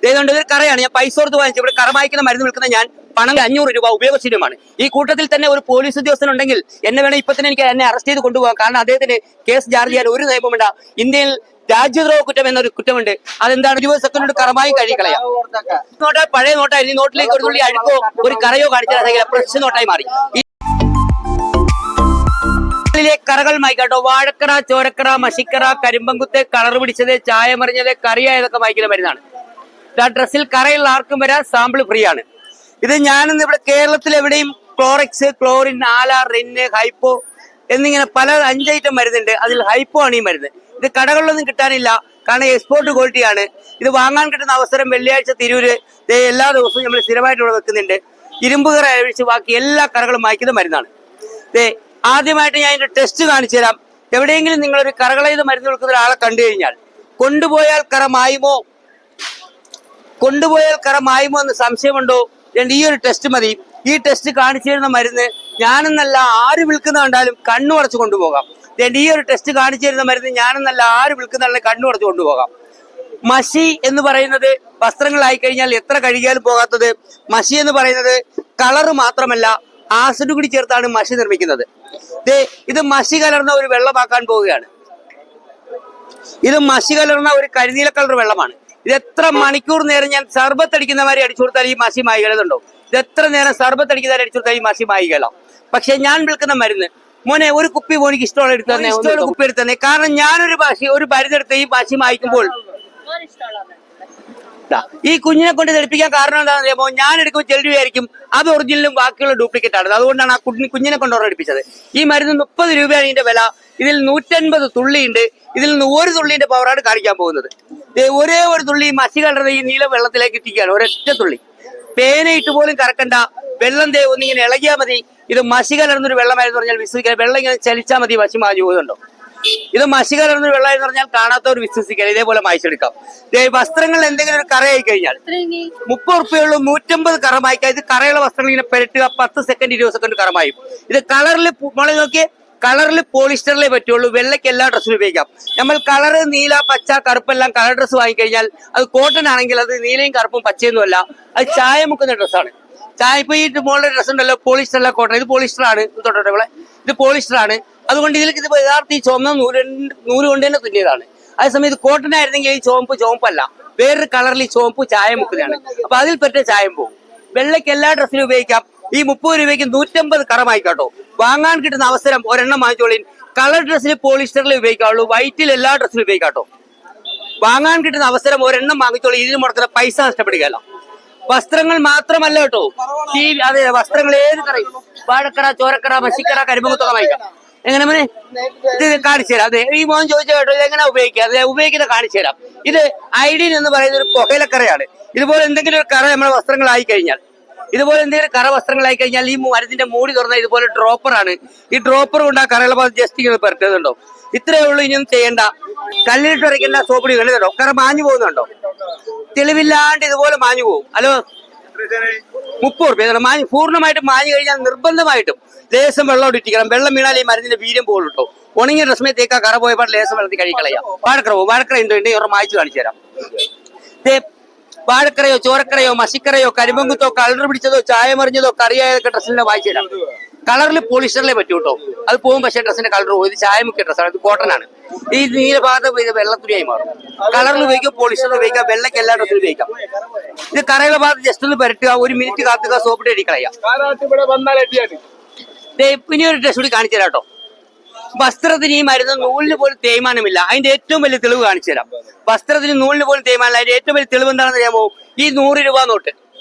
ഏതുകൊണ്ട് ഇതൊരു കറയാണ്. ഞാൻ പൈസ കൊടുത്ത് വാങ്ങിച്ചു. ഇവിടെ കറ വായിക്കുന്ന മരുന്ന് വിൽക്കുന്ന ഞാൻ പണം 500 രൂപ ഉപയോഗശൂന്യമാണ്. ഈ കൂട്ടത്തിൽ തന്നെ ഒരു പോലീസ് ഉദ്യോഗസ്ഥനുണ്ടെങ്കിൽ എന്നെ വേണം ഇപ്പൊ തന്നെ എന്നെ അറസ്റ്റ് ചെയ്ത് കൊണ്ടുപോകാം. കാരണം അദ്ദേഹത്തിന് കേസ് ചാർജ് ചെയ്യാൻ ഒരു നിയമമില്ല. ഇന്ത്യയിൽ രാജ്യദ്രോഹ കുറ്റം എന്നൊരു കുറ്റമുണ്ട്. അതെന്താണ്? 20 സെക്കൻഡ് കൊണ്ട് കറമായി കഴിക്കളയാം. നോട്ടാ പഴയ നോട്ടായിരുന്നു. ഈ നോട്ടിലേക്ക് ഒരു തുള്ളി അഴുക്കോ ഒരു കറയോ കാണിച്ചാൽ ഫ്രഷ് നോട്ടായി മാറി. കറകൾ മായിക്കാട്ടോ. വാഴക്കറ, ചോരക്കറ, മഷിക്കറ, കരിമ്പങ്കുത്ത്, കളർ പിടിച്ചത്, ചായ മറിഞ്ഞത്, കറിയായതൊക്കെ മായ്ക്കുന്ന മരുന്നാണ്. ഡ്രസ്സിൽ കറയുള്ള ആർക്കും വരാം. സാമ്പിൾ ഫ്രീ ആണ്. ഇത് ഞാനിന്ന് ഇവിടെ കേരളത്തിൽ എവിടെയും ക്ലോറക്സ്, ക്ലോറിൻ, ആല, റിന്, ഹൈപ്പോ എന്നിങ്ങനെ പല 5 ഐറ്റം മരുന്നുണ്ട്. അതിൽ ഹൈപ്പോ ആണ് ഈ മരുന്ന്. ഇത് കടകളിലൊന്നും കിട്ടാനില്ല. കാരണം എക്സ്പോർട്ട് ക്വാളിറ്റിയാണ്. ഇത് വാങ്ങാൻ കിട്ടുന്ന അവസരം വെള്ളിയാഴ്ച തിരൂര് എല്ലാ ദിവസവും നമ്മൾ സ്ഥിരമായിട്ട് ഇവിടെ വെക്കുന്നുണ്ട്. ഇരുമ്പ് കറ ഒഴിച്ച് ബാക്കി എല്ലാ കറകളും മായ്ക്കുന്ന മരുന്നാണ്. ആദ്യമായിട്ട് ഞാൻ ഇതിന്റെ ടെസ്റ്റ് കാണിച്ചു തരാം. എവിടെയെങ്കിലും നിങ്ങളൊരു കറകളെയ്ത് മരുന്ന് കൊടുക്കുന്ന ഒരാളെ കണ്ടു കഴിഞ്ഞാൽ കൊണ്ടുപോയാൽ കറ മായുമോ എന്ന് സംശയമുണ്ടോ? ഈ ഒരു ടെസ്റ്റ് മതി. ഈ ടെസ്റ്റ് കാണിച്ചു തരുന്ന മരുന്ന് ഞാനെന്നല്ല ആര് വിൽക്കുന്ന കണ്ടാലും കണ്ണു അടച്ചു കൊണ്ടുപോകാം. ഈ ഒരു ടെസ്റ്റ് കാണിച്ചു തരുന്ന മരുന്ന് ഞാനെന്നല്ല ആര് വിൽക്കുന്ന കണ്ണു അടച്ചു കൊണ്ടുപോകാം. മഷി എന്ന് പറയുന്നത് വസ്ത്രങ്ങളായി കഴിഞ്ഞാൽ എത്ര കഴുകിയാലും പോകാത്തത്. മഷി എന്ന് പറയുന്നത് കളറ് മാത്രമല്ല, ആസിഡ് കൂടി ചേർത്താണ് മഷി നിർമ്മിക്കുന്നത്. ഇത് മഷി കലർന്ന ഒരു വെള്ളമാക്കാൻ പോവുകയാണ്. ഇത് മഷി കലർന്ന ഒരു കരിനീല കളർ വെള്ളമാണ്. ഇത് എത്ര മണിക്കൂർ നേരം ഞാൻ സർബത്ത് അടിക്കുന്നവരെ അടിച്ചു കൊടുത്താൽ ഈ മഷി മായികളുണ്ടോ? ഇത് എത്ര നേരം സർബത്ത് അടിക്കുന്നവരെ അടിച്ചു കൊടുത്താൽ ഈ മഷി മായികളോ? പക്ഷെ ഞാൻ വിൽക്കുന്ന മരുന്ന് മോനെ ഒരു കുപ്പി മോനിക്ക് ഇഷ്ടമുള്ള എടുത്തു തന്നെ, ഇഷ്ടമുള്ള കുപ്പി എടുത്തു തന്നെ. കാരണം ഞാനൊരു മരുന്നെടുത്ത് ഈ മഷി മായ്ക്കുമ്പോൾ ഈ കുഞ്ഞിനെ കൊണ്ട് ധരിപ്പിക്കാൻ കാരണം എന്താണെന്ന് അറിയാമോ? ഞാൻ എടുക്കുമ്പോൾ ചെല്ലു വിചാരിക്കും അത് ഒറിജിനലും ബാക്കിയുള്ള ഡ്യൂപ്ലിക്കേറ്റ് ആണ്. അതുകൊണ്ടാണ് ആ കുഞ്ഞിനെ കൊണ്ട് ഉറടിപ്പിച്ചത്. ഈ മരുന്ന് 30 രൂപയാണ് ഇതിന്റെ വില. ഇതിൽ 150 തുള്ളിയുണ്ട്. ഇതിൽ നിന്ന് ഒരു തുള്ളിന്റെ പവറാണ് കാണിക്കാൻ പോകുന്നത്. ഒരേ ഒരു തുള്ളി മഷി കലർന്ന ഈ നീല വെള്ളത്തിലേക്ക് ഇട്ടിക്കുകയാണ്. ഒരൊറ്റ തുള്ളി പേനയിട്ട് പോലും കറക്കണ്ട. വെള്ളം ഒന്നിങ്ങനെ ഇളകിയാൽ മതി. ഇത് മഷി കലർന്നൊരു വെള്ളമായിരുന്നു പറഞ്ഞാൽ വിശ്വസിക്കാൻ. വെള്ളം ഇങ്ങനെ ചലിച്ചാൽ മതി മഷി മാഞ്ഞു പോകുന്നുണ്ടോ? ഇത് മഷി കലർന്നൊരു വെള്ളമായിരുന്നു പറഞ്ഞാൽ കാണാത്തവർ വിശ്വസിക്കാൻ. ഇതേപോലെ മായ്ച്ചെടുക്കാം. വസ്ത്രങ്ങളിൽ എന്തെങ്കിലും ഒരു കറയായി കഴിഞ്ഞാൽ 30 റുപ്യയുള്ളൂ 150 കറ മായ്ക്കാം. ഇത് കറയുള്ള വസ്ത്രങ്ങൾ ഇങ്ങനെ പെരട്ടുക. 10 സെക്കൻഡ് 20 സെക്കൻഡ് കറമായും. ഇത് കളറിൽ മോളെ നോക്കിയേ, കളറിൽ പോളിസ്റ്ററിലേ പറ്റുള്ളൂ. വെള്ളയ്ക്ക് എല്ലാ ഡ്രസ്സിലും ഉപയോഗിക്കാം. നമ്മൾ കളറ് നീല, പച്ച, കറുപ്പെല്ലാം കളർ ഡ്രസ്സ് വാങ്ങിക്കഴിഞ്ഞാൽ അത് കോട്ടൺ ആണെങ്കിൽ അത് നീലയും കറുപ്പും പച്ചയൊന്നും അല്ല, അത് ചായ മുക്കുന്ന ഡ്രസ്സാണ്. ചായ ഇപ്പൊ ഈ മോളുടെ ഡ്രസ്സ് ഉണ്ടല്ലോ, പോളിസ്റ്റർ അല്ല കോട്ടൺ. ഇത് പോളിസ്റ്റർ ആണ്. തൊട്ടോട്ടെ ഇവിടെ, ഇത് പോളിസ്റ്റർ ആണ്. അതുകൊണ്ട് ഇതിലേക്ക് ഇത് യഥാർത്ഥ ഈ ചുവന്ന നൂല് കൊണ്ട് തന്നെ തുന്നിയതാണ്. അതേസമയം ഇത് കോട്ടൺ ആയിരുന്നെങ്കിൽ ഈ ചുവപ്പല്ല, വേറൊരു കളറിൽ ഈ ചുവപ്പ് ചായ മുക്കുന്നതാണ്. അപ്പൊ അതിൽ പറ്റ ചായം പോകും. വെള്ളയ്ക്ക് എല്ലാ ഡ്രസ്സിലും ഉപയോഗിക്കാം. ഈ 30 രൂപയ്ക്ക് 150 കറമായിക്കാട്ടോ. വാങ്ങാൻ കിട്ടുന്ന അവസരം ഒരെണ്ണം വാങ്ങിച്ചോളിൻ. കളർ ഡ്രസ്സിൽ പോളിസ്റ്ററിൽ ഉപയോഗിക്കാവുള്ളൂ, വൈറ്റിൽ എല്ലാ ഡ്രസ്സിലും ഉപയോഗിക്കാട്ടോ. വാങ്ങാൻ കിട്ടുന്ന അവസരം ഒരെണ്ണം വാങ്ങിച്ചോളൂ. ഇതിന് മുടക്കുന്ന പൈസ നഷ്ടപ്പെടുകയല്ല. വസ്ത്രങ്ങൾ മാത്രമല്ല കേട്ടോ, അതെ വസ്ത്രങ്ങൾ ഏത് കറയും, വാഴക്കറ, ചോരക്കറ, മഷിക്കറ, കരിമ്പുത്തൊക്കെ വാങ്ങിക്കാം. എങ്ങനെ മോനെ ഇത് കാണിച്ചു തരാം. അതെ ഈ മോൻ ചോദിച്ച കേട്ടോ ഇത് എങ്ങനെ ഉപയോഗിക്കുക? അതെ ഉപയോഗിക്കുന്ന കാണിച്ചു തരാം. ഇത് ഐഡിൻ എന്ന് പറയുന്ന ഒരു പുകയിലക്കറയാണ്. ഇതുപോലെ എന്തെങ്കിലും ഒരു കറ നമ്മുടെ വസ്ത്രങ്ങളായി കഴിഞ്ഞാൽ, ഇതുപോലെ എന്തെങ്കിലും കറ വസ്ത്രങ്ങളായി കഴിഞ്ഞാൽ ഈ മരുന്നിന്റെ മൂടി തുറന്നാൽ ഇതുപോലെ ഡ്രോപ്പറാണ്. ഈ ഡ്രോപ്പർ കൊണ്ട് ആ കറയുള്ള ഭാഗത്ത് ജസ്റ്റ് ഇങ്ങനെ പെരട്ടുന്നുണ്ടോ? ഇത്രയേ ഉള്ളൂ. ഇനിയൊന്നും ചെയ്യണ്ട. കല്ലിലിട്ട് ഉരയ്ക്കേണ്ട സോപ്പിടി കണ്ടിട്ടുണ്ടോ? കറ മാഞ്ഞു പോകുന്നുണ്ടോ? തെളിവില്ലാണ്ട് ഇതുപോലെ മാഞ്ഞു പോകും. ഹലോ 30 രൂപ മാഞ്ഞു. പൂർണ്ണമായിട്ടും മാഞ്ഞു കഴിഞ്ഞാൽ നിർബന്ധമായിട്ടും ലേശം വെള്ളം ഇട്ടിരിക്കണം. വെള്ളം വീണാൽ ഈ മരുന്നിന്റെ വീര്യം പോകുള്ളൂ കേട്ടോ. ഉണങ്ങിയ ഡ്രസ്മേത്തേക്ക് ആ കറ പോയപ്പോൾ ലേശം വെള്ളത്തിൽ കഴിക്കളയാം. വാഴക്കറ ഉണ്ടോ? ഇവർ മായ്ച്ചു കാണിച്ചു തരാം. വാഴക്കറയോ, ചോരക്കറയോ, മഷിക്കറയോ, കരിമ്പങ്കുത്തോ, കളർ പിടിച്ചതോ, ചായ മറിഞ്ഞതോ, കറിയായതൊക്കെ ഡ്രസ്സിനെ വായിച്ചു തരാം. കളറിൽ പോളിസ്റ്ററിലെ പറ്റൂ കേട്ടോ. അത് പോകും. പക്ഷേ ഡ്രസ്സിന്റെ കളർ പോകും. ഇത് ചായ മുക്കിയ ഡ്രസ്സാണ്. ഇത് കോട്ടൺ ആണ്. ഈ നീലഭാഗത്ത് ഇത് വെള്ളത്തുണിയായി മാറും. കളറിൽ ഉപയോഗിക്കാം, പോളിസ്റ്ററിൽ ഉപയോഗിക്കാം, വെള്ളയ്ക്ക് എല്ലാ ഡ്രസ്സിലും ഉപയോഗിക്കാം. ഇത് കറയുള്ള ഭാഗത്ത് ജസ്റ്റ് ഒന്ന് പരട്ടുക, 1 മിനിറ്റ് കാത്തുക, സോപ്പിട്ട് അടിക്കളയാം. ഇനി ഒരു ഡ്രസ് കൂടി കാണിച്ചു തരാം കേട്ടോ. വസ്ത്രത്തിന് ഈ മരുന്ന് നൂലിന് പോലും തേയ്മാനമില്ല. അതിന്റെ ഏറ്റവും വലിയ തെളിവ് കാണിച്ചു തരാം. വസ്ത്രത്തിന് നൂലിന് പോലും തേയ്മാനമില്ല. അതിന്റെ ഏറ്റവും വലിയ തെളിവ് എന്താണെന്ന് അറിയാമോ? ഈ 100 രൂപ നോട്ട്.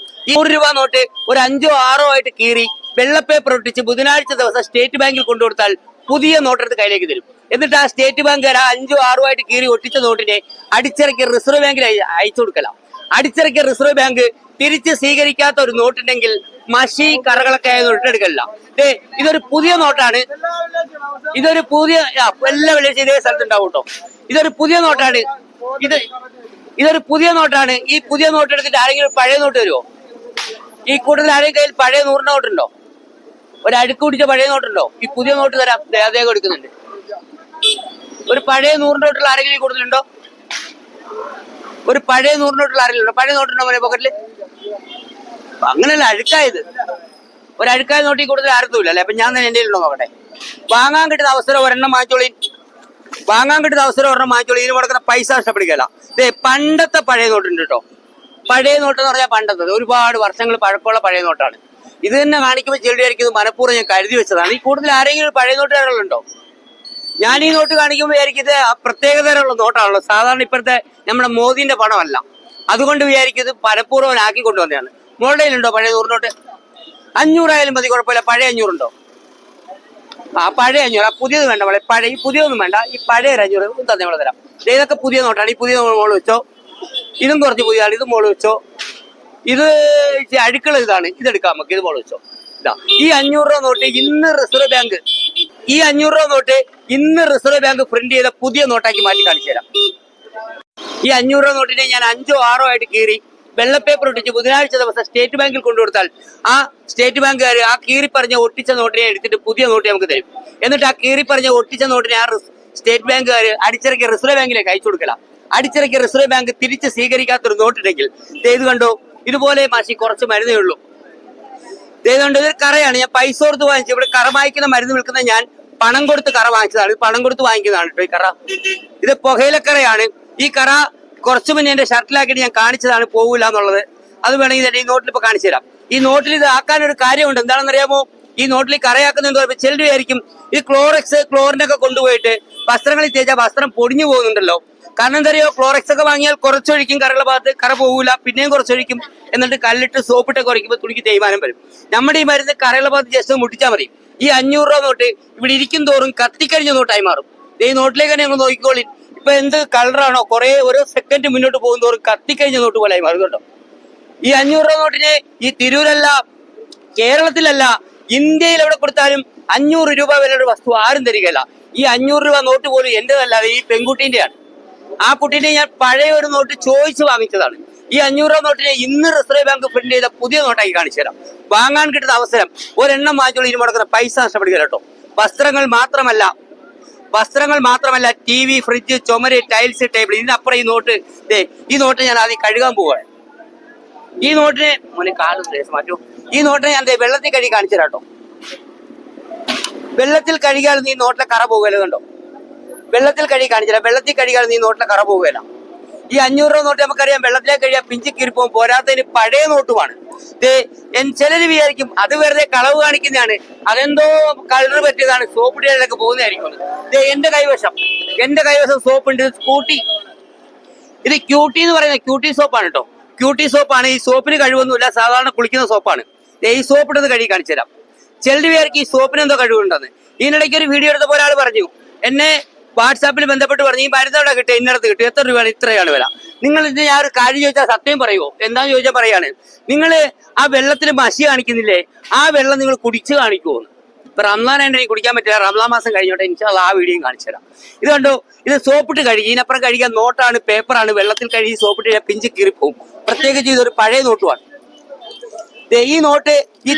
ഈ 100 രൂപ നോട്ട് ഒരു 5ഓ 6ഓ ആയിട്ട് കീറി വെള്ളപ്പേപ്പർ ഒട്ടിച്ച് ബുധനാഴ്ച ദിവസം സ്റ്റേറ്റ് ബാങ്കിൽ കൊണ്ടുകൊടുത്താൽ പുതിയ നോട്ടെടുത്ത് കയ്യിലേക്ക് തരും. എന്നിട്ട് ആ സ്റ്റേറ്റ് ബാങ്കുകാർ 5ഓ 6ഓ ആയിട്ട് കീറി ഒട്ടിച്ച നോട്ടിനെ അടിച്ചിറക്കി റിസർവ് ബാങ്കിൽ അയച്ചു കൊടുക്കലാം. അടിച്ചിറക്കിയ റിസർവ് ബാങ്ക് തിരിച്ച് സ്വീകരിക്കാത്ത ഒരു നോട്ടുണ്ടെങ്കിൽ മഷി കറകളൊക്കെ ആയ നോട്ടെടുക്കലില്ല. ഇതൊരു പുതിയ നോട്ടാണ്. ഇതൊരു പുതിയ എല്ലാ വെള്ളിയാഴ്ച ഇതേ സ്ഥലത്ത് ഉണ്ടാവും കേട്ടോ. ഇതൊരു പുതിയ നോട്ടാണ്. ഇതൊരു പുതിയ നോട്ടാണ്. ഈ പുതിയ നോട്ട് എടുത്തിട്ട് ആരെങ്കിലും പഴയ നോട്ട് തരുമോ? ഈ കൂടുതൽ ആരെയും കയ്യിൽ പഴയ 100 നോട്ടുണ്ടോ? ഒരു അഴുക്ക് പിടിച്ച പഴയ നോട്ടുണ്ടോ? ഈ പുതിയ നോട്ട് തരാം. അദ്ദേഹം എടുക്കുന്നുണ്ട്. ഒരു പഴയ 100 നോട്ടുള്ള ആരെങ്കിലും കൂടുതലുണ്ടോ? ഒരു പഴയ 100 നോട്ടുള്ള ആരെങ്കിലും പഴയ നോട്ടുണ്ടോ മോനെ പോക്കറ്റില്? അങ്ങനെയല്ല, അഴുക്കായത്. ഒരു അഴുക്കായ നോട്ടി കൂടുതൽ ആർത്തുമില്ല അല്ലെ? അപ്പൊ ഞാൻ തന്നെ എന്റെ ഉണ്ടോ നോക്കട്ടെ. വാങ്ങാൻ കിട്ടുന്ന അവസരം ഒരെണ്ണം വാങ്ങിച്ചോളി, ഇതിന് കൊടുക്കുന്ന പൈസ നഷ്ടപ്പെടുകയല്ല. പണ്ടത്തെ പഴയ നോട്ടുണ്ട് കേട്ടോ. പഴയ നോട്ട് എന്ന് പറഞ്ഞാൽ പണ്ടത്തെ ഒരുപാട് വർഷങ്ങൾ പഴക്കമുള്ള പഴയ നോട്ടാണ്. ഇത് തന്നെ കാണിക്കുമ്പോൾ ചെളിയായിരിക്കും മനഃപൂർവ്വം ഞാൻ കരുതി വെച്ചതാണ്. ഈ കൂടുതൽ ആരെങ്കിലും പഴയ നോട്ടുകാരുണ്ടോ? ഞാൻ ഈ നോട്ട് കാണിക്കുമ്പോൾ വിചാരിക്കും ഇത് പ്രത്യേകതരമുള്ള നോട്ടാണല്ലോ, സാധാരണ ഇപ്പോഴത്തെ നമ്മുടെ മോദിന്റെ പണമല്ല. അതുകൊണ്ട് വിചാരിക്കും ഇത് മനഃപൂർവ്വം ആക്കി കൊണ്ടുവന്നതാണ്. മോളുടെയിലുണ്ടോ പഴയ 100 നോട്ട്? 500 ആയാലും മതി, കുഴപ്പമില്ല. പഴയ 500 ഉണ്ടോ? ആ പഴയ 500. പുതിയത് വേണ്ട മോളെ, ഈ പുതിയതൊന്നും വേണ്ട. ഈ പഴയ 500 തന്നെ നമ്മൾ തരാം. ഇതൊക്കെ പുതിയ നോട്ടാണ്. ഈ പുതിയ മോള് വെച്ചോ. ഇതും കുറച്ച് പുതിയതാണ്, ഇത് മോള് വെച്ചോ. ഇത് അഴുക്കള ഇതാണ്, ഇതെടുക്കാം നമുക്ക്. ഇത് മോള് വെച്ചോ. ഇതാ ഈ 500 രൂപ നോട്ട് ഇന്ന് റിസർവ് ബാങ്ക് പ്രിന്റ് ചെയ്ത പുതിയ നോട്ടാക്കി മാറ്റി കാണിച്ചു തരാം. ഈ 500 രൂപ നോട്ടിനെ ഞാൻ 5ഓ 6ഓ ആയിട്ട് കീറി വെള്ളപ്പേപ്പർ ഒട്ടിച്ച് ബുധനാഴ്ച ദിവസം സ്റ്റേറ്റ് ബാങ്കിൽ കൊണ്ടുകൊടുത്താൽ ആ സ്റ്റേറ്റ് ബാങ്കുകാർ ആ കീറി പറഞ്ഞ ഒട്ടിച്ച നോട്ടിനെ എടുത്തിട്ട് പുതിയ നോട്ട് നമുക്ക് തരും. എന്നിട്ട് ആ കീറി പറഞ്ഞ ഒട്ടിച്ച നോട്ടിനെ ആ സ്റ്റേറ്റ് ബാങ്കുകാർ അടിച്ചിറക്കി റിസർവ് ബാങ്കിലേക്ക് അയച്ചു കൊടുക്കല. അടിച്ചിറക്കി റിസർവ് ബാങ്ക് തിരിച്ച് സ്വീകരിക്കാത്തൊരു നോട്ടുണ്ടെങ്കിൽ ഇത് കണ്ടോ, ഇതുപോലെ മാഷി കുറച്ച് മരുന്നേ ഉള്ളൂ. ഇതുകൊണ്ട് ഇതൊരു കറയാണ്, ഞാൻ പൈസ കൊടുത്ത് വാങ്ങിച്ചു. ഇവിടെ കറ വാങ്ങിക്കുന്ന മരുന്ന് വിൽക്കുന്ന ഞാൻ പണം കൊടുത്ത് കറ വാങ്ങിച്ചതാണ്. ഇത് പണം കൊടുത്ത് വാങ്ങിക്കുന്നതാണ് കേട്ടോ ഈ കറ. ഇത് പുകയിലക്കറയാണ്. ഈ കറ കുറച്ചു മുന്നേ എന്റെ ഷർട്ടിലാക്കിയിട്ട് ഞാൻ കാണിച്ചതാണ്, പോകില്ല എന്നുള്ളത്. അത് വേണമെങ്കിൽ ഈ നോട്ടിൽ ഇപ്പൊ കാണിച്ചു തരാം. ഈ നോട്ടിൽ ഇത് ആക്കാനൊരു കാര്യമുണ്ട്. എന്താണെന്ന് അറിയാമോ? ഈ നോട്ടിൽ കറയാക്കുന്നുണ്ട് ചിലർ വിചാരിക്കും ഈ ക്ലോറിനൊക്കെ കൊണ്ടുപോയിട്ട് വസ്ത്രങ്ങളിൽ തേച്ചാൽ വസ്ത്രം പൊടിഞ്ഞു പോകുന്നുണ്ടല്ലോ. കാരണം എന്താ അറിയോ, ക്ലോറക്സ് ഒക്കെ വാങ്ങിയാൽ കുറച്ചൊഴിക്കും, കറയുള്ള ഭാഗത്ത് കറ പോകൂല, പിന്നെയും കുറച്ചൊഴിക്കും. എന്നിട്ട് കല്ലിട്ട് സോപ്പിട്ട് കുറയ്ക്കുമ്പോൾ തുണിക്ക് തേയ്മാനം വരും. നമ്മുടെ ഈ മരുന്ന് കറയുള്ള ഭാഗത്ത് ജസ്റ്റ് മുട്ടിച്ചാൽ മതി. ഈ 500 രൂപ നോട്ട് ഇവിടെ ഇരിക്കും തോറും കത്തിക്കഴിഞ്ഞ നോട്ടായി മാറും. ഈ നോട്ടിലേക്ക് തന്നെ ഞങ്ങൾ നോക്കിക്കോളി. ഇപ്പൊ എന്ത് കളറാണോ, ഓരോ സെക്കൻഡ് മുന്നോട്ട് പോകും തോറും കത്തിക്കഴിഞ്ഞ നോട്ട് പോലെ ആയി മാറും കേട്ടോ. ഈ 500 രൂപ നോട്ടിന് ഈ തിരൂരല്ല, കേരളത്തിലല്ല, ഇന്ത്യയിൽ എവിടെ കൊടുത്താലും 500 രൂപ വിലയുടെ വസ്തു ആരും തരികയില്ല. ഈ 500 രൂപ നോട്ട് പോലും എന്റേതല്ലാതെ ഈ പെൺകുട്ടീന്റെയാണ്. ആ കുട്ടീനെ ഞാൻ പഴയ ഒരു നോട്ട് ചോദിച്ചു വാങ്ങിച്ചതാണ്. ഈ 500 രൂപ നോട്ടിനെ ഇന്ന് റിസർവ് ബാങ്ക് പ്രിന്റ് ചെയ്ത പുതിയ നോട്ടാക്കി കാണിച്ചു തരാം. വാങ്ങാൻ കിട്ടുന്ന അവസരം ഒരെണ്ണം വാങ്ങിച്ചോളൂ, ഇതിന് മുടക്കുന്ന പൈസ നഷ്ടപ്പെടുക കേട്ടോ. വസ്ത്രങ്ങൾ മാത്രമല്ല TV, ഫ്രിഡ്ജ്, ചുമര്, ടൈൽസ്, ടേബിൾ, ഇതിനപ്പുറം ഈ നോട്ട് ഞാൻ ആദ്യം കഴുകാൻ പോവാണ്. ഈ നോട്ടിനെ മോനെ കാലും മാറ്റൂ. ഈ നോട്ടിനെ ഞാൻ വെള്ളത്തിൽ കഴുകി കാണിച്ചു തരാം കേട്ടോ. വെള്ളത്തിൽ കഴുകിയാൽ നീ നോട്ടിലെ കറ പോകുകയല്ലോ കണ്ടോ. വെള്ളത്തിൽ കഴുകി കാണിച്ചില്ല, വെള്ളത്തിൽ കഴുകിയാൽ നീ നോട്ടിലെ കറ പോകുകയില്ല. ഈ 500 രൂപ നോട്ട് നമുക്കറിയാം, വെള്ളത്തിലേക്ക് കഴിയാൻ പിഞ്ചി കീറിപ്പോകും. പോരാത്തതിന് പഴയ നോട്ടുമാണ്. ചിലര് വിചാരിക്കും അത് വെറുതെ കളവ് കാണിക്കുന്നതാണ്, അതെന്തോ കളർ പറ്റിയതാണ്, സോപ്പ് ഇടയിലൊക്കെ പോകുന്നതായിരിക്കും. എന്റെ കൈവശം സോപ്പ് ഉണ്ട്. ഇത് ക്യൂട്ടി എന്ന് പറയുന്ന ക്യൂട്ടി സോപ്പാണ് കേട്ടോ. ക്യൂട്ടി സോപ്പാണ്. ഈ സോപ്പിന് കഴിവൊന്നുമില്ല, സാധാരണ കുളിക്കുന്ന സോപ്പാണ്. ഈ സോപ്പ് ഇട്ടത് കഴുകി കാണിച്ചു തരാം. ചിലർ വിചാരിക്കും ഈ സോപ്പിന് എന്തോ കഴിവുണ്ടെന്ന്. ഇതിനിടയ്ക്ക് ഒരു വീഡിയോ എടുത്തപ്പോൾ ഒരാൾ പറഞ്ഞു, എന്നെ വാട്സാപ്പിൽ ബന്ധപ്പെട്ട് പറഞ്ഞു, ഈ മരുന്ന് എവിടെ കിട്ടും, ഇന്നടത്ത് കിട്ടും, എത്ര രൂപയാണ്, ഇത്രയാണ് വില. നിങ്ങൾ ഇത് ഞാൻ ഒരു കാര്യം ചോദിച്ചാൽ സത്യം പറയുമോ? എന്താന്ന് ചോദിച്ചാൽ പറയാണ്, നിങ്ങൾ ആ വെള്ളത്തിൽ മഷി കാണിക്കുന്നില്ലേ, ആ വെള്ളം നിങ്ങൾ കുടിച്ച് കാണിക്കുമോ? ഇപ്പൊ റംസാൻ ആയിട്ട് എനിക്ക് കുടിക്കാൻ പറ്റില്ല, റംസാൻ മാസം കഴിഞ്ഞോട്ടെ, ഇൻഷാല്ലാ ആ വീഡിയോയും കാണിച്ചു തരാം. ഇത് കണ്ടോ, ഇത് സോപ്പിട്ട് കഴുകി, ഇതിനപ്പുറം കഴുകിയ നോട്ടാണ്, പേപ്പറാണ്. വെള്ളത്തിൽ കഴുകി സോപ്പിട്ട് പിഞ്ച് കീറിപ്പോവും. പ്രത്യേകിച്ച് ഇതൊരു പഴയ നോട്ടുമാണ്. ഈ നോട്ട് ഈ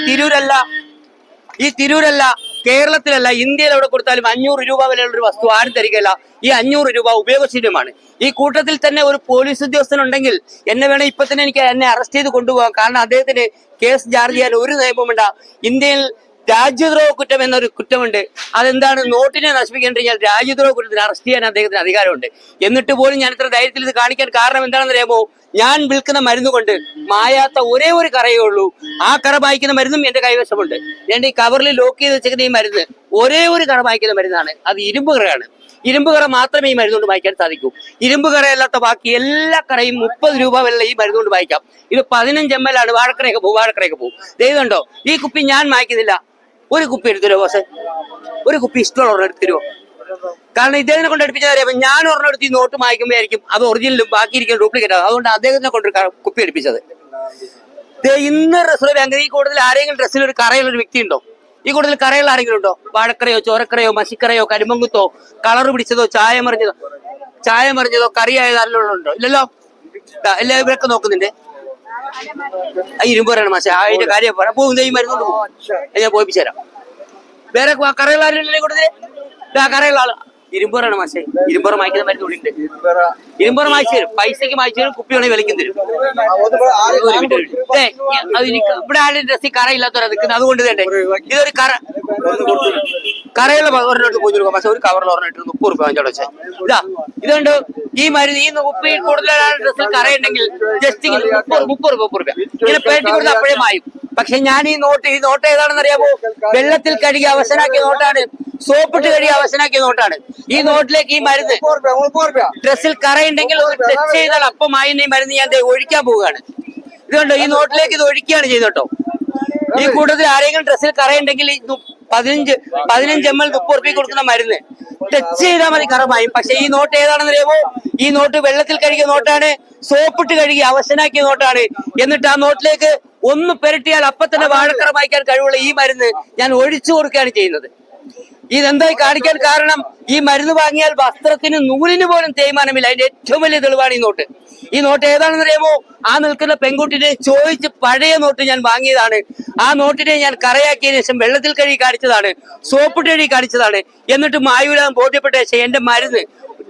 തിരൂരല്ല, കേരളത്തിലല്ല, ഇന്ത്യയിൽ എവിടെ കൊടുത്താലും 500 രൂപ വിലയുള്ള ഒരു വസ്തു ആരും തരികയില്ല. ഈ 500 രൂപ ഉപയോഗശൂന്യമാണ്. ഈ കൂട്ടത്തിൽ തന്നെ ഒരു പോലീസ് ഉദ്യോഗസ്ഥനുണ്ടെങ്കിൽ എന്നെ വേണേ ഇപ്പൊ തന്നെ എന്നെ അറസ്റ്റ് ചെയ്ത് കൊണ്ടുപോകാം. കാരണം അദ്ദേഹത്തിന് കേസ് ചാർജ് ചെയ്യാൻ ഒരു നിയമമുണ്ട്. ഇന്ത്യയിൽ രാജ്യദ്രോഹ കുറ്റം എന്നൊരു കുറ്റമുണ്ട്. അതെന്താണ്? നോട്ടിനെ നശിപ്പിക്കാൻ കഴിഞ്ഞാൽ രാജ്യദ്രോഹ കുറ്റത്തിന് അറസ്റ്റ് ചെയ്യാൻ അദ്ദേഹത്തിന് അധികാരമുണ്ട്. എന്നിട്ട് പോലും ഞാൻ ഇത്ര ധൈര്യത്തിൽ ഇത് കാണിക്കാൻ കാരണം എന്താണെന്ന് അറിയാമോ? ഞാൻ വിൽക്കുന്ന മരുന്ന് കൊണ്ട് മായാത്ത ഒരേ ഒരു കറയേ ഉള്ളൂ. ആ കറ വായിക്കുന്ന മരുന്നും എന്റെ കൈവശമുണ്ട്. എന്റെ ഈ കവറിൽ ലോക്ക് ചെയ്ത് വെച്ചിരിക്കുന്ന ഈ മരുന്ന് ഒരേ ഒരു കറ വായിക്കുന്ന മരുന്നാണ്. അത് ഇരുമ്പ് കറയാണ്. ഇരുമ്പ് കറ മാത്രമേ ഈ മരുന്നുകൊണ്ട് വായിക്കാൻ സാധിക്കൂ. ഇരുമ്പ് കറയല്ലാത്ത ബാക്കി എല്ലാ കറയും 30 രൂപ വില ഈ മരുന്നുകൊണ്ട് വായിക്കാം. ഇത് 15 ml ആണ്. വാഴക്കറയൊക്കെ പോകും. ദൈവമുണ്ടോ, ഈ കുപ്പി ഞാൻ വായിക്കുന്നില്ല. ഒരു കുപ്പി എടുത്തരോ ബോസേ, ഒരു കുപ്പി ഇഷ്ടമുള്ള ഒരെണ്ണം എടുത്തരുമോ? കാരണം ഇദ്ദേഹത്തിനെ കൊണ്ട് അടുപ്പിച്ചാൽ അറിയാം, ഞാൻ ഒരെണ്ണം എടുത്ത് ഈ നോട്ട് വായിക്കുമ്പോഴായിരിക്കും അത് ഒറിജിനലും ബാക്കിയിരിക്കുന്ന ഡ്യൂപ്ലിക്കേറ്റ് ആണ്. അതുകൊണ്ട് അദ്ദേഹത്തിനെ കൊണ്ട് കുപ്പി അടുപ്പിച്ചത്. ഇന്ന് റിസർവ് ബാങ്കിൽ ഈ കൂടുതൽ ആരെങ്കിലും ഡ്രസ്സിൽ ഒരു കറയുള്ള ഒരു വ്യക്തി ഉണ്ടോ? ഈ കൂടുതൽ കറയുള്ള ആരെങ്കിലും ഉണ്ടോ? വാഴക്കറയോ, ചോരക്കറയോ, മഷിക്കറയോ, കരിമ്പങ്കുത്തോ, കളർ പിടിച്ചതോ, ചായ മറിഞ്ഞതോ, കറിയായത് ആരെങ്കിലും ഉണ്ടോ? ഇല്ലല്ലോ. എല്ലാവരും ഇവരൊക്കെ നോക്കുന്നുണ്ട്. ഇരുമ്പ് പറയണം മാഷെ, അതിന്റെ കാര്യം പറയാം. പോകും, ഈ മരുന്നുകൊണ്ട് പോകും, ഞാൻ പോയിപ്പിച്ചു തരാം. വേറെ കറയുള്ള ആരും കൂടുതൽ കറയുള്ള ആള് ഇരുമ്പൂറാണ് മാഷേ. ഇരുമ്പൂറ് മായ്ക്കുന്ന മരുന്ന് ഇവിടെ ഉണ്ട്. ഇരുമ്പൂറ് മായ്ച്ചു തരും, പൈസക്ക് മായ്ച്ചു തരും, കുപ്പി വേണമെങ്കിൽ വിലക്കും തരും. ഇവിടെ ആരും ഡ്രസ്സിൽ കറയില്ലാത്തവരാ നിൽക്കുന്നത്, അതുകൊണ്ട് തന്നെ ഇതൊരു കറയുള്ള ഒരെണ്ണം പോയി കൊടുക്കാം. പക്ഷെ ഒരു കവറിൽ ഒരെണ്ണം 30 രൂപ വാങ്ങിച്ചോടെ വെച്ചാൽ ഇതുകൊണ്ട് ഈ മരുന്ന് ഈ കുപ്പി കൂടുതലാണ് ഡ്രസ്സിൽ കറയുണ്ടെങ്കിൽ ജസ്റ്റ് 30 രൂപ ഇങ്ങനെ പേറ്റി കൊടുത്ത് അപ്പോഴേ മായും. പക്ഷെ ഞാൻ ഈ നോട്ട് ഏതാണെന്ന് അറിയാമോ? വെള്ളത്തിൽ കഴുകി അവശനാക്കിയ നോട്ടാണ്, സോപ്പിട്ട് കഴുകി അവശനാക്കിയ നോട്ടാണ്. ഈ നോട്ടിലേക്ക് ഈ മരുന്ന് ഡ്രസ്സിൽ കറയുണ്ടെങ്കിൽ ഒന്ന് ടച്ച് ചെയ്താൽ അപ്പമായി ഈ മരുന്ന് ഞാൻ ഒഴിക്കാൻ പോവുകയാണ്. ഇതുകൊണ്ട് ഈ നോട്ടിലേക്ക് ഇത് ഒഴിക്കുകയാണ് ചെയ്തോട്ടോ. ഈ കൂട്ടത്തിൽ ആരെങ്കിലും ഡ്രസ്സിൽ കറയുണ്ടെങ്കിൽ 15 ml 30 രൂപ കൊടുക്കുന്ന മരുന്ന് ടച്ച് ചെയ്താൽ മതി, കറമായും. പക്ഷെ ഈ നോട്ട് ഏതാണെന്ന് അറിയാമോ? ഈ നോട്ട് വെള്ളത്തിൽ കഴുകിയ നോട്ടാണ്, സോപ്പിട്ട് കഴുകി അവശനാക്കിയ നോട്ടാണ്. എന്നിട്ട് ആ നോട്ടിലേക്ക് ഒന്ന് പെരട്ടിയാൽ അപ്പൊ തന്നെ വാഴക്കറ മായ്ക്കാൻ കഴിവുള്ള ഈ മരുന്ന് ഞാൻ ഒഴിച്ചു കൊടുക്കുകയാണ് ചെയ്യുന്നത്. ഇതെന്തായി കാണിക്കാൻ കാരണം, ഈ മരുന്ന് വാങ്ങിയാൽ വസ്ത്രത്തിന് നൂലിന് പോലും തേയ്മാനമില്ല. അതിന്റെ ഏറ്റവും വലിയ തെളിവാണ് ഈ നോട്ട്. ഈ നോട്ട് ഏതാണെന്ന് അറിയാമോ? ആ നിൽക്കുന്ന പെൺകുട്ടിനെ ചോദിച്ച് പഴയ നോട്ട് ഞാൻ വാങ്ങിയതാണ്. ആ നോട്ടിനെ ഞാൻ കറയാക്കിയതിനു ശേഷം വെള്ളത്തിൽ കഴുകി കാണിച്ചതാണ്, സോപ്പിട്ട് കഴുകി കാണിച്ചതാണ്. എന്നിട്ട് മായൂരാൻ ബോധ്യപ്പെട്ട ശേഷം എന്റെ മരുന്ന്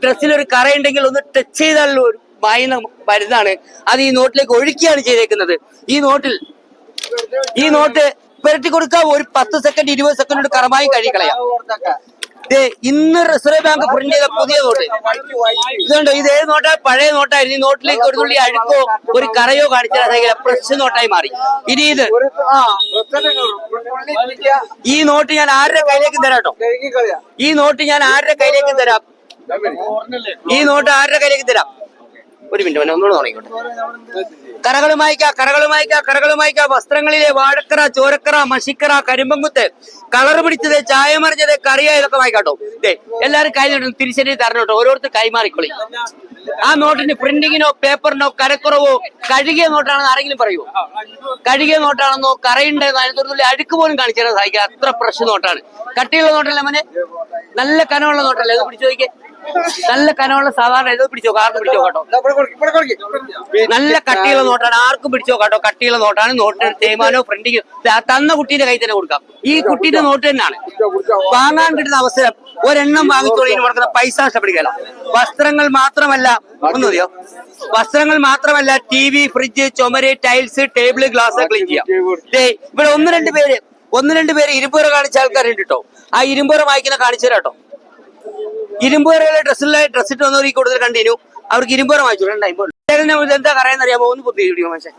ഡ്രസ്സിലൊരു കറയുണ്ടെങ്കിൽ ഒന്ന് ടച്ച് ചെയ്താൽ ഒരു മായുന്ന മരുന്നാണ്. അത് ഈ നോട്ടിലേക്ക് ഒഴിക്കുകയാണ് ചെയ്തേക്കുന്നത്. ഈ നോട്ട് പുരട്ടി കൊടുക്കാൻ ഒരു 10 സെക്കൻഡ് 20 സെക്കൻഡ് കൊണ്ട് കറമായി കഴുകിക്കളയാം. ഇന്ന് റിസർവ് ബാങ്ക് പ്രിന്റ് ചെയ്ത പുതിയ നോട്ട് ഇതുണ്ട്. ഇത് ഏത് നോട്ടാ? പഴയ നോട്ടായിരുന്നു. ഈ നോട്ടിലേക്ക് ഒരു തുള്ളി അഴുക്കോ ഒരു കറയോ കാണിച്ചാൽ ഫ്രഷ് നോട്ടായി മാറി. ഇനി ഈ നോട്ട് ഞാൻ ആരുടെ കയ്യിലേക്ക് തരാട്ടോ? ഈ നോട്ട് ഞാൻ ആരുടെ കയ്യിലേക്ക് തരാം? ഈ നോട്ട് ആരുടെ കയ്യിലേക്ക് തരാം? ഒരു മിനിറ്റ് ഒന്നുകൂടെ തുടങ്ങിക്കോട്ടെ. കറകളുമായിക്ക വസ്ത്രങ്ങളിലെ വാഴക്കറ, ചോരക്കറ, മഷിക്കറ, കരിമ്പങ്കുത്ത്, കളർ പിടിച്ചത്, ചായമറിഞ്ഞത്, കറിയ, ഇതൊക്കെ വായിക്കാട്ടോ. എല്ലാരും കൈ തിരിച്ചടി തരണോട്ടോ. ഓരോരുത്തർ കൈമാറിക്കൊള്ളി. ആ നോട്ടിന് പ്രിന്റിങ്ങിനോ പേപ്പറിനോ കരക്കുറവോ കഴുകിയ നോട്ടാണെന്ന് ആരെങ്കിലും പറയുമോ? കഴുകിയ നോട്ടാണെന്നോ കറയുണ്ടെന്നോ അതിനകത്തുള്ള അഴുക്ക് പോലും കാണിച്ചു തരാൻ സാധിക്കുക. അത്ര ഫ്രഷ് നോട്ടാണ്. കട്ടിയുള്ള നോട്ടല്ലേ മോനെ? നല്ല കനമുള്ള നോട്ടല്ലേ? ഇത് പിടിച്ചു നോക്കിയേ. നല്ല കനമുള്ള സാധാരണ ഇത് പിടിച്ചോ, ആർക്കും പിടിച്ചോ കേട്ടോ. നല്ല കട്ടിയുള്ള നോട്ടാണ്, ആർക്കും പിടിച്ചോ കേട്ടോ. കട്ടിയുള്ള നോട്ടാണ്. നോട്ടിന് തേയ്മാനോ പ്രിന്റിങ്ങോ തന്ന കുട്ടീന്റെ കയ്യിൽ തന്നെ കൊടുക്കാം. ഈ കുട്ടീന്റെ നോട്ട് തന്നെയാണ്. വാങ്ങാൻ കിട്ടുന്ന അവസരം ഒരെണ്ണം വാങ്ങിച്ചോളി. കൊടുക്കുന്ന പൈസ നഷ്ടപ്പെടുകയല്ല. വസ്ത്രങ്ങൾ മാത്രമല്ല, ഒന്നുമതിയോ? വസ്ത്രങ്ങൾ മാത്രമല്ല, TV, ഫ്രിഡ്ജ്, ചുമര്, ടൈൽസ്, ടേബിള്, ഗ്ലാസ് ക്ലീൻ ചെയ്യാം. ഇവിടെ ഒന്ന് രണ്ട് പേര് ഇരുമ്പുറ കാണിച്ച ആൾക്കാരുണ്ട് കേട്ടോ. ആ ഇരുമ്പുറ വായിക്കുന്ന കാണിച്ചു തരാട്ടോ. ഇരുമ്പുറയിലെ ഡ്രസ്സിട്ട് വന്നവർ ഈ കൂടുതൽ കണ്ടിന്യൂ. അവർക്ക് ഇരുമ്പുറ വായിച്ചു എന്താ കറയെന്ന് അറിയാമോ? ഒന്ന് പുതിയ പക്ഷേ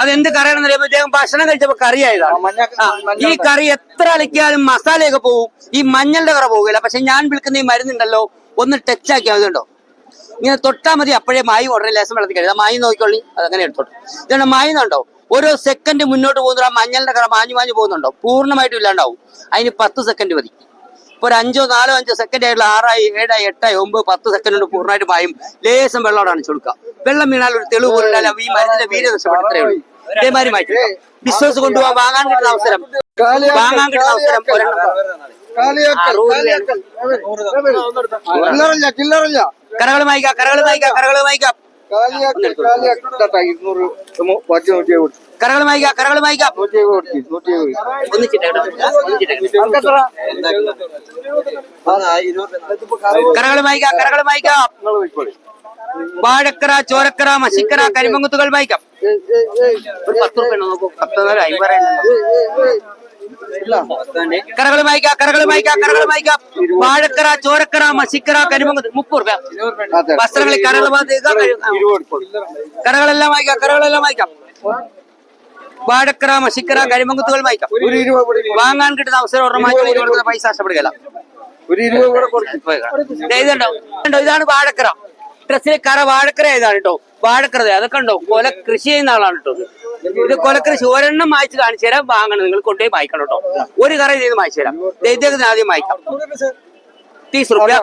അതെന്ത് കറയാണെന്ന് അറിയാമോ? ഇദ്ദേഹം ഭക്ഷണം കഴിച്ചപ്പോ കറിയായതാണ്. ഈ കറി എത്ര അലക്കിയാലും മസാലയൊക്കെ പോവും, ഈ മഞ്ഞളുടെ കറ പോകില്ല. പക്ഷെ ഞാൻ വിൽക്കുന്ന ഈ മരുന്നുണ്ടല്ലോ, ഒന്ന് ടച്ച് ആക്കിയാൽ മതിയുണ്ടോ? ഇങ്ങനെ തൊട്ടാൽ മതി, അപ്പോഴേ മായി ഉടനെ ലേസം വെള്ളത്തിൽ കഴിയാം. മായി നോക്കിക്കൊള്ളി, അതങ്ങനെ എടുത്തോട്ടെ. ഇതാണ് മായുന്നുണ്ടോ? ഓരോ സെക്കൻഡ് മുന്നോട്ട് പോകുന്ന ആ മഞ്ഞളുടെ കറ മാഞ്ഞു പോകുന്നുണ്ടോ? പൂർണ്ണമായിട്ടും ഇല്ലാണ്ടാവും. അതിന് 10 സെക്കൻഡ് മതി. ഇപ്പൊ ഒരു 5 സെക്കൻഡ് ആയിട്ടുള്ള 6, 7, 8, 9, 10 സെക്കൻഡ് കൊണ്ട് പൂർണ്ണമായിട്ട് മായും. ലേശം വെള്ളമോട് അണിച്ചു കൊടുക്കുക. വെള്ളം വീണാൽ ഒരു തെളിവ് പോലും ഈ മരുന്നിന്റെ വീര്യ നഷ്ടപ്പെടുത്തേ ഉള്ളൂ. ഇതേമാതിരി മാറ്റി ബിസിനസ് കൊണ്ടുപോകാൻ വാങ്ങാൻ കിട്ടുന്ന അവസരം കറകൾ വായിക്കാം. കറകൾ വായിക്കാം. വാഴക്കറ, ചോരക്കറ, മഷിക്കറ, കരിമ്പങ്കുത്തുകൾ വായിക്കാം. ഒരു 10 രൂപ നോക്കൂ. 10 കറകൾ വായിക്കാം. വാഴക്കറ, ചോരക്കറ, മഷിക്കറ, കരിമ്പങ്കുത്ത് 30 രൂപ. വസ്ത്രങ്ങളിൽ കറകളെല്ലാം വായിക്കാം. വാഴക്കറ, മഷിക്കറ, കരിമ്പങ്കുത്തുകൾ വായിക്കാം. വാങ്ങാൻ കിട്ടുന്ന അവസരം ഒരെണ്ണം പൈസ നഷ്ടപ്പെടുകയല്ല. ഇതാണ് വാഴക്കറ. ഡ്രസ്സിലെ കറ വാഴക്കര ഇതാണ് കേട്ടോ. വാഴക്കര അതൊക്കെ ഉണ്ടോ? കൃഷി ചെയ്യുന്ന ആളാണ് കേട്ടോ. ഇത് കൊലക്കൃഷി. ഒരെണ്ണം വായിച്ച് കാണിച്ചു തരാം. വാങ്ങണം, നിങ്ങൾ കൊണ്ടുപോയി വായിക്കണം കേട്ടോ. ഒരു കറ ചെയ്ത് വായിച്ചു തരാം. ഇദ്ദേഹത്തിന് ആദ്യം വായിക്കാം. 30 रुपया.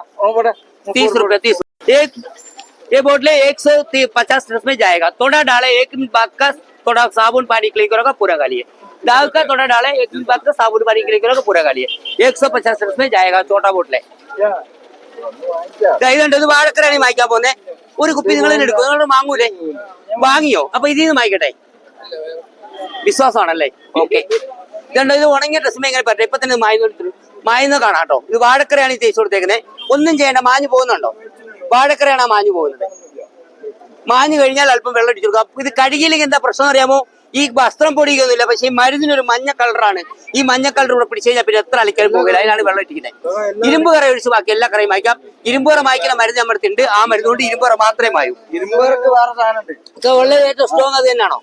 ये बोतलें 150 रस में जाएगा. थोड़ा डाले, 1 मिनट बाद का थोड़ा साबुन पानी क्लीन करोगा, पूरा गालिए. दाल का थोड़ा डाले, 1 मिनट बाद का साबुन पानी क्लीन करोगा, पूरा गालिए. 150 रस में जाएगा. छोटा बोतलें ഇതുണ്ട്. ഇത് വാഴക്കറാണ് വായിക്കാൻ പോകുന്നത്. ഒരു കുപ്പി നിങ്ങൾ എടുക്കും. നിങ്ങൾ വാങ്ങൂലേ? വാങ്ങിയോ? അപ്പൊ ഇതിൽ നിന്ന് വായിക്കട്ടെ. വിശ്വാസമാണല്ലേ? ഓക്കെ. ഇതുണ്ട്. ഇത് ഉണങ്ങിയ ഡ്രസ്സുമേ എങ്ങനെ പറ്റും? ഇപ്പൊ തന്നെ മായി മായുന്ന കാണാം കേട്ടോ. ഇത് വാഴക്കരയാണ് ഈ തേച്ച് കൊടുത്തേക്കുന്നത്. ഒന്നും ചെയ്യേണ്ട, മാഞ്ഞു പോകുന്നുണ്ടോ? വാഴക്കരയാണ് ആ മാഞ്ഞു പോകുന്നത്. മാഞ്ഞു കഴിഞ്ഞാൽ അല്പം വെള്ളം അടിച്ചു കൊടുക്കുക. ഇത് കഴുകിയില്ലെങ്കിൽ എന്താ പ്രശ്നം അറിയാമോ? ഈ വസ്ത്രം പൊടിയൊന്നുമില്ല, പക്ഷെ ഈ മരുന്നിനൊരു മഞ്ഞ കളറാണ്. ഈ മഞ്ഞ കളർ ഇവിടെ പിടിച്ചു കഴിഞ്ഞാൽ പിന്നെ എത്ര അലിക്കാനും പോകില്ല. അതിനാണ് വെള്ളം ഇട്ടിരിക്കുന്നത്. ഇരുമ്പ് കറ ഒഴിച്ച് ബാക്കി എല്ലാ കറയും മായ്ക്കാം. ഇരുമ്പ് കറ മായ്ക്കുന്ന മരുന്ന് നമ്മുടെ അടുത്തുണ്ട്. ആ മരുന്ന് കൊണ്ട് ഇരുമ്പ് കറ മാത്രമേ മായൂ. വളരെ ഏറ്റവും സ്ട്രോങ് അത് തന്നെയാണോ?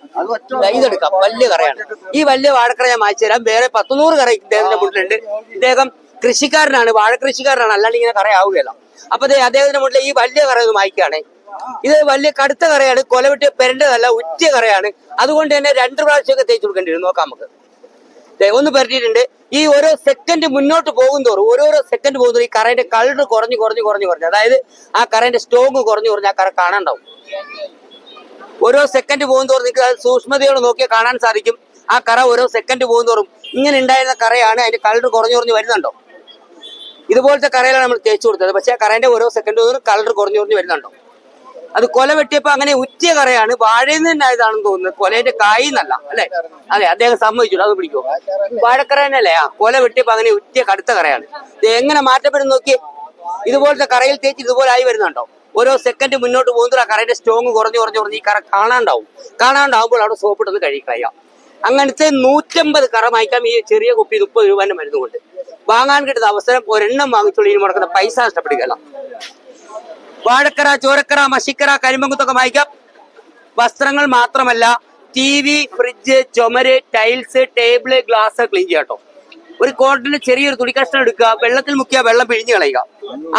ഇതെടുക്കാം, വലിയ കറയാണ്. ഈ വലിയ വാഴക്കറ ഞാൻ മായ്ച്ചു തരാം. വേറെ 100 കറ ഇദ്ദേഹത്തിന്റെ മുന്നിലുണ്ട്. ഇദ്ദേഹം കൃഷിക്കാരനാണ്, വാഴ കൃഷിക്കാരനാണ്, അല്ലാണ്ട് ഇങ്ങനെ കറയാവുകയല്ല. അപ്പൊ അദ്ദേഹത്തിന്റെ മുന്നിൽ ഈ വലിയ കറ ഒന്ന് മായ്ക്കുകയാണെ. ഇത് വലിയ കടുത്ത കറയാണ്, കൊലവിട്ട് പെരണ്ടതല്ല, ഉറ്റിയ കറയാണ്. അതുകൊണ്ട് തന്നെ 2 പ്രാവശ്യമൊക്കെ തേച്ച് കൊടുക്കേണ്ടി വരും. നോക്കാം നമുക്ക്. ഒന്ന് പരട്ടിയിട്ടുണ്ട്. ഈ ഓരോ സെക്കൻഡ് മുന്നോട്ട് പോകും തോറും, ഓരോരോ സെക്കൻഡ് പോകും തോറും ഈ കറയുടെ കളർ കുറഞ്ഞു, അതായത് ആ കറയുടെ സ്റ്റോക്ക് കുറഞ്ഞു ആ കറ കാണാണ്ടാവും. ഓരോ സെക്കൻഡ് പോകും തോറും നിങ്ങൾക്ക് അത് സൂക്ഷ്മതയോടെ നോക്കിയാൽ കാണാൻ സാധിക്കും. ആ കറ ഓരോ സെക്കൻഡ് പോകും തോറും ഇങ്ങനെ ഉണ്ടായിരുന്ന കറയാണ് അതിന്റെ കളർ കുറഞ്ഞു വരുന്നുണ്ടോ? ഇതുപോലത്തെ കറയിലാണ് നമ്മൾ തേച്ച് കൊടുത്തത്. പക്ഷെ ആ കറയുടെ ഓരോ സെക്കൻഡ് തോറും കളർ കുറഞ്ഞു വരുന്നുണ്ടോ? അത് കൊല വെട്ടിയപ്പോ അങ്ങനെ ഉറ്റിയ കറയാണ്. വാഴയിൽ നിന്ന് തന്നെ ആയതാണെന്ന് തോന്നുന്നത്, കൊലേന്റെ കായിന്നല്ല അല്ലെ? അതെ, അദ്ദേഹം സമ്മതിച്ചു. അത് പിടിക്കോ? വാഴക്കറ തന്നെയല്ലേ? ആ കൊല വെട്ടിയപ്പോ അങ്ങനെ ഉറ്റിയ കടുത്ത കറയാണ്. ഇത് എങ്ങനെ മാറ്റപ്പെടും നോക്കിയേ. ഇതുപോലത്തെ കറയിൽ തേച്ച് ഇതുപോലെ ആയി വരുന്നുണ്ടോ? ഓരോ സെക്കൻഡ് മുന്നോട്ട് പോകുമ്പോൾ ആ കറയുടെ സ്റ്റോങ് കുറഞ്ഞു ഈ കറ കാണാണ്ടാവുമ്പോൾ അവിടെ സോപ്പിട്ടൊന്ന് കഴിക്കളയാം. അങ്ങനത്തെ 150 കറ മായ്ക്കാം ഈ ചെറിയ കുപ്പി 30 രൂപ മരുന്ന് കൊണ്ട്. വാങ്ങാൻ കിട്ടുന്ന അവസരം ഒരെണ്ണം വാങ്ങിച്ചോളൂ. ഇനി മുടക്കുന്ന പൈസ നഷ്ടപ്പെടുകയല്ല. വാഴക്കറ, ചോരക്കറ, മഷിക്കറ, കരിമ്പങ്കുത്തൊക്കെ മായ്ക്കാം. വസ്ത്രങ്ങൾ മാത്രമല്ല, TV, ഫ്രിഡ്ജ്, ചുമര്, ടൈൽസ്, ടേബിള്, ഗ്ലാസ് ക്ലീൻ ചെയ്യാട്ടോ. ഒരു കോട്ടന്റെ ചെറിയൊരു തുണി കഷ്ണം എടുക്കുക, വെള്ളത്തിൽ മുക്കിയ വെള്ളം പിഴിഞ്ഞു കളയുക.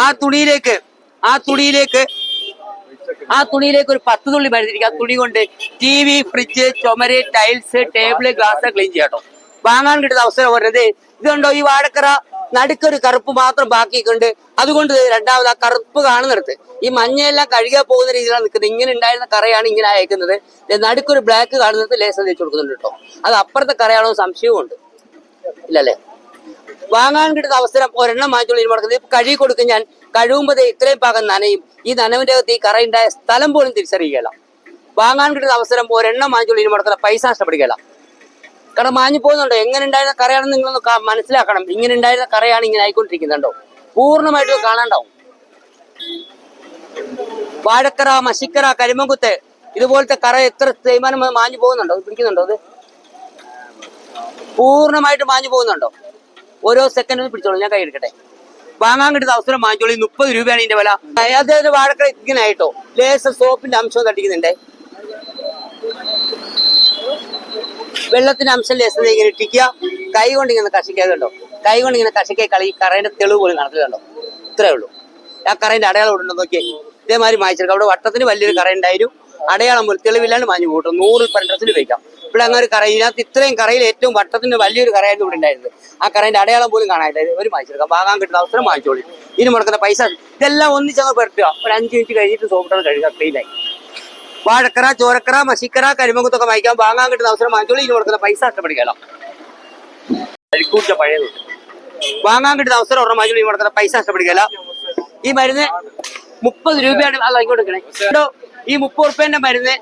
ആ തുണിയിലേക്ക് ഒരു 10 തുള്ളി മരുന്നിരിക്കുക. ആ തുണി കൊണ്ട് TV, ഫ്രിഡ്ജ്, ചുമര്, ടൈൽസ്, ടേബിള്, ഗ്ലാസ് ക്ലീൻ ചെയ്യാട്ടോ. വാങ്ങാൻ കിട്ടുന്ന അവസരം വരുന്നത് ഇതുണ്ടോ? ഈ വാഴക്കറ നടുക്കൊരു കറുപ്പ് മാത്രം ബാക്കിയിട്ടുണ്ട്. അതുകൊണ്ട് രണ്ടാമത് ആ കറുപ്പ് കാണുന്നിടത്ത് ഈ മഞ്ഞയെല്ലാം കഴുകാൻ പോകുന്ന രീതിയിലാണ് നിൽക്കുന്നത്. ഇങ്ങനെ ഉണ്ടായിരുന്ന കറയാണ് ഇങ്ങനെ അയക്കുന്നത്. നടുക്കൊരു ബ്ലാക്ക് കാണുന്നത് ലേസം തേച്ച് കൊടുക്കുന്നുണ്ട് കേട്ടോ. അത് അപ്പുറത്തെ കറയാണോ സംശയവും ഉണ്ട്. ഇല്ലല്ലേ? വാങ്ങാൻ കിട്ടുന്ന അവസരം ഒരെണ്ണം വാങ്ങിച്ചോളൂ. ഇനി മുടക്കുന്നത് കഴുകി കൊടുക്കും. ഞാൻ കഴുകുമ്പോൾ ഇത്രയും ഭാഗം നനയും. ഈ നനവിന്റെ അകത്ത് ഈ കറ ഉണ്ടായ സ്ഥലം പോലും തിരിച്ചറിയുകയല്ല. വാങ്ങാൻ കിട്ടുന്ന അവസരം ഒരെണ്ണം വാങ്ങിച്ചോളൂ. ഇനി മുടക്കുന്ന പൈസ നഷ്ടപ്പെടുകയല്ല. കട മാഞ്ഞു പോകുന്നുണ്ടോ? എങ്ങനെ ഉണ്ടായിരുന്ന കറയാണെന്ന് നിങ്ങളൊന്ന് മനസ്സിലാക്കണം. ഇങ്ങനെ ഉണ്ടായിരുന്ന കറയാണ് ഇങ്ങനെ ആയിക്കൊണ്ടിരിക്കുന്നുണ്ടോ? പൂർണ്ണമായിട്ടും കാണാണ്ടാവും. വാഴക്കറ, മഷിക്കറ, കരിമ്പങ്കുത്ത് ഇതുപോലത്തെ കറ എത്ര തേയ്മാനം മാഞ്ഞു പോകുന്നുണ്ടോ? പിടിക്കുന്നുണ്ടോ? അത് പൂർണ്ണമായിട്ട് മാഞ്ഞു പോകുന്നുണ്ടോ? ഓരോ സെക്കൻഡ് പിടിച്ചോളൂ. ഞാൻ കൈ എടുക്കട്ടെ. വാങ്ങാൻ കിട്ടുന്ന അവസരം വാങ്ങിച്ചോളൂ. 30 രൂപയാണ് ഇതിന്റെ വില. അതായത് വാഴക്കറ ഇങ്ങനെ ആയിട്ടോ ലേസർ സോപ്പിന്റെ അംശം തട്ടിക്കുന്നുണ്ടേ. വെള്ളത്തിന്റെ അംശം ലേസം ഇങ്ങനെ ഇട്ടിക്കുക. കൈ കൊണ്ട് ഇങ്ങനെ കഷിക്കാതുണ്ടോ? കൈ കൊണ്ട് ഇങ്ങനെ കഷിക്കായി കളി കറേന്റെ തെളിവ് പോലും കാണത്തില്ലുണ്ടോ? ഇത്രേ ഉള്ളൂ. ആ കറേന്റെ അടയാളം ഉണ്ടോ നോക്കിയേ. ഇതേമാതിരി മായ്ച്ചെടുക്കാം. അവിടെ വട്ടത്തിന് വലിയൊരു കറ ഉണ്ടായിരുന്നു. അടയാളം പോലും തെളിവില്ലാണ്ട് മാഞ്ഞു പോട്ടും. 100 വെക്കാം. ഇവിടെ അങ്ങനെ ഒരു കറ, ഇതിനകത്ത് ഇത്രയും കറയിൽ ഏറ്റവും വട്ടത്തിന് വലിയൊരു കറയായിരുന്നു ഇവിടെ ഉണ്ടായിരുന്നത്. ആ കറേന്റെ അടയാളം പോലും കാണാനില്ല. ഒരു മായ്ച്ചെടുക്കാം. വാങ്ങാൻ കിട്ടുന്ന അവസരം വാങ്ങിച്ചോളി. ഇനി മുടക്കുന്ന പൈസ ഇതെല്ലാം ഒന്നിച്ചങ്ങ് പെരട്ടുക. ഒരു 5 മിനിറ്റ് കഴിഞ്ഞിട്ട് സോപ്പിട്ടാണ് കഴുകുക. ക്ലീനായി. വാഴക്കറ, ചോരക്കറ, മഷിക്കറ, കരിമ്പങ്കുത്തൊക്കെ വാങ്ങിക്കാം. വാങ്ങാൻ കിട്ടുന്ന അവസരം വാങ്ങിച്ചോളി. ഇനി കൊടുക്കുന്ന പൈസ നഷ്ടപ്പെടുകയല്ലോ. പഴയത് വാങ്ങാൻ കിട്ടുന്ന അവസരം ഒരെണ്ണം വാങ്ങിച്ചോളി. ഇനി കൊടുക്കുന്ന പൈസ നഷ്ടപ്പെടുകയല്ല. ഈ മരുന്ന് 30 രൂപയാണ്. അല്ല, ഇങ്ങോട്ട് എടുക്കണേ. ഈ 30 റുപ്യന്റെ മരുന്ന്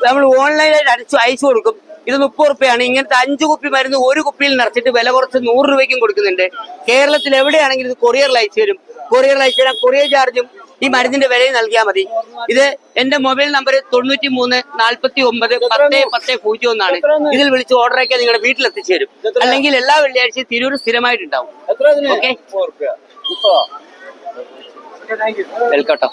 നമ്മൾ ഓൺലൈനായിട്ട് അയച്ചു കൊടുക്കും. ഇത് 30 റുപ്യാണ്. ഇങ്ങനത്തെ 5 കുപ്പി മരുന്ന് ഒരു കുപ്പിയിൽ നിറച്ചിട്ട് വില കുറച്ച് 100 രൂപയ്ക്കും കൊടുക്കുന്നുണ്ട്. കേരളത്തിൽ എവിടെയാണെങ്കിലും ഇത് കൊറിയറിൽ അയച്ചു തരും. കൊറിയർ ചാർജും ഈ മരുന്നിന്റെ വിലയും നൽകിയാൽ മതി. ഇത് എന്റെ മൊബൈൽ നമ്പർ 93 49 10 10 01 ആണ്. ഇതിൽ വിളിച്ച് ഓർഡർ ആക്കിയാൽ നിങ്ങളുടെ വീട്ടിൽ എത്തിച്ചു തരും. അല്ലെങ്കിൽ എല്ലാ വെള്ളിയാഴ്ചയും തിരൂർ സ്ഥിരമായിട്ടുണ്ടാവും. ഓക്കെ, വെൽക്കട്ടോ.